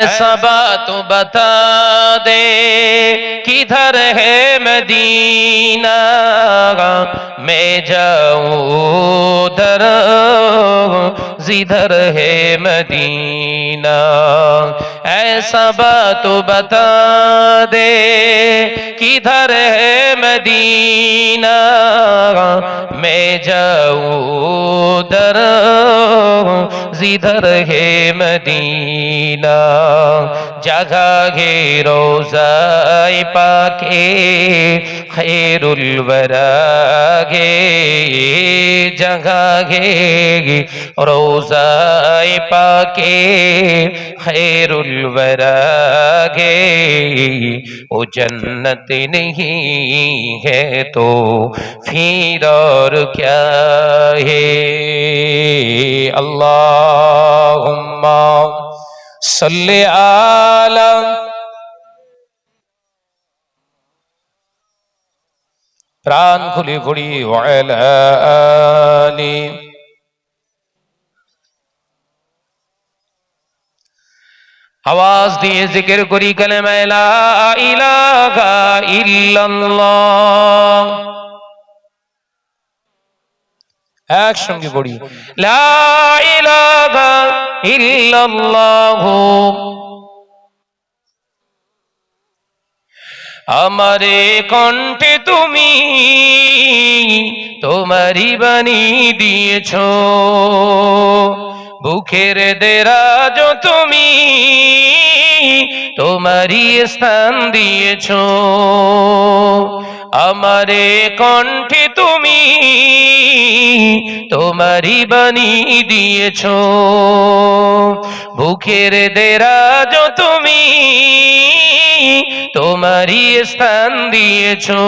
ऐसा बात बता दे किधर है मदीना, मैं जाऊं उधर जिधर है मदीना। ऐसा बात बता दे किधर है मदीना, मैं जाऊं उधर जिधर है मदीना। जगह है रोज़ाए पाके खैरुल वरा गे, जगह है रोज़ाए पाके खैरुल वरा गे। वो जन्नत नहीं है तो फिर और क्या है। अल्लाहुम्मा सल्ले आला प्राण खुली खुली वाला आली। आवाज दिए जिक्र करी कलमा ला इलाहा इल्लल्लाह। একসঙ্গে পড়ি লা ইলাহা ইল্লাল্লাহ। আমারে কণ্ঠে তুমি তোমারই বাণী দিয়েছো, বুকের দেরাজ তুমি তোমারই স্থান দিয়েছো। আমারে কণ্ঠে তুমি তোমারই বাণী দিয়েছো, বুকের দেরাজ তুমি তোমারই স্থান দিয়েছো।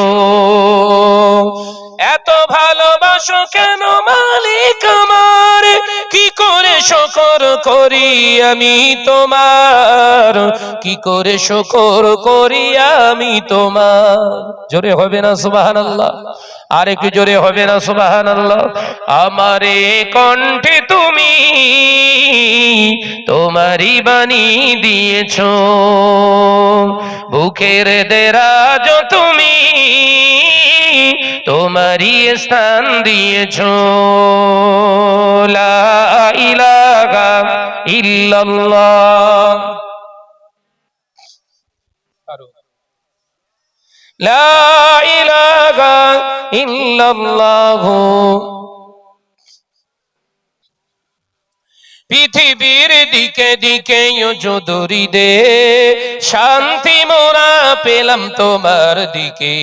এত ভালোবাসো কেন মালিক আমার, কি করে শুকর করি আমি তোমার, কি করে শুকর করি আমি তোমার। জোরে হবে না সুবহানাল্লাহ? আর একটু জোরে হবে না সুবহানাল্লাহ? আমারে কণ্ঠে তুমি তোমারই বাণী দিয়েছো, বুকের দেরাজ তুমি তোমারই স্থান দিয়েছো। লা ইলাহা ইল্লাল্লাহ। লা ইলাহা ইল্লাল্লাহ। পৃথিবীর দিকে দিকে দৌড়ি দে, শান্তি মোরা পেলাম তোমার দিকে।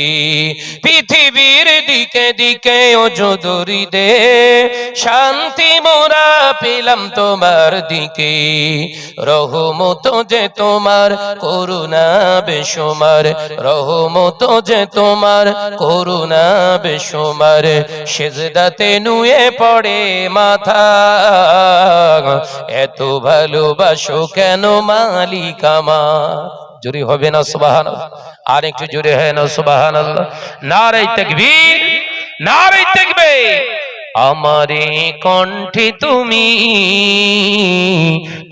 পৃথিবীর দিকে দিকে দৌড়ি দে, শান্তি মোরা পেলাম তোমার দিকে। রহমত যে তোমার করুণা বেশুমার, রহমত যে তোমার করুণা বেশুমার। সেজদাতে নুয়ে পড়ে মাথা, এত ভালোবাসো কেন মালিক আমার। জোরে হবে না সুবহানাল্লাহ? আর একটু জোরে হয় না সুবহানাল্লাহ? নারে তাকবীর, নারে তাকবীর। আমারে কণ্ঠে তুমি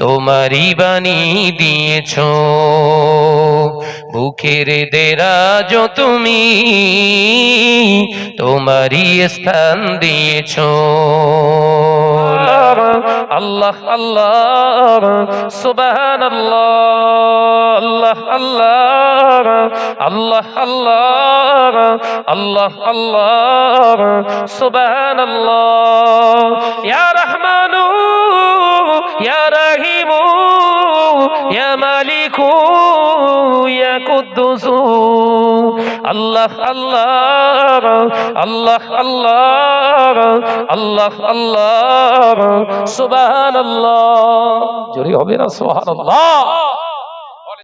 তোমারই বাণী দিয়েছো, বুকের দেরাজ তুমি তোমারই স্থান দিয়েছো। আল্লাহ আল্লাহ সুবহানাল্লাহ, আল্লাহ আল্লাহ, আল্লাহ আল্লাহ, আল্লাহ আল্লাহ সুবহানাল্লাহ। ইয়া রহমানু ইয়া রহিমু ইয়া মালিকু ইয়া কুদ্দুসু। আল্লাহ আল্লাহ, আল্লাহ আল্লাহ, আল্লাহ আল্লাহ সুবহানাল্লাহ। জোরে হবে না সুবহানাল্লাহ?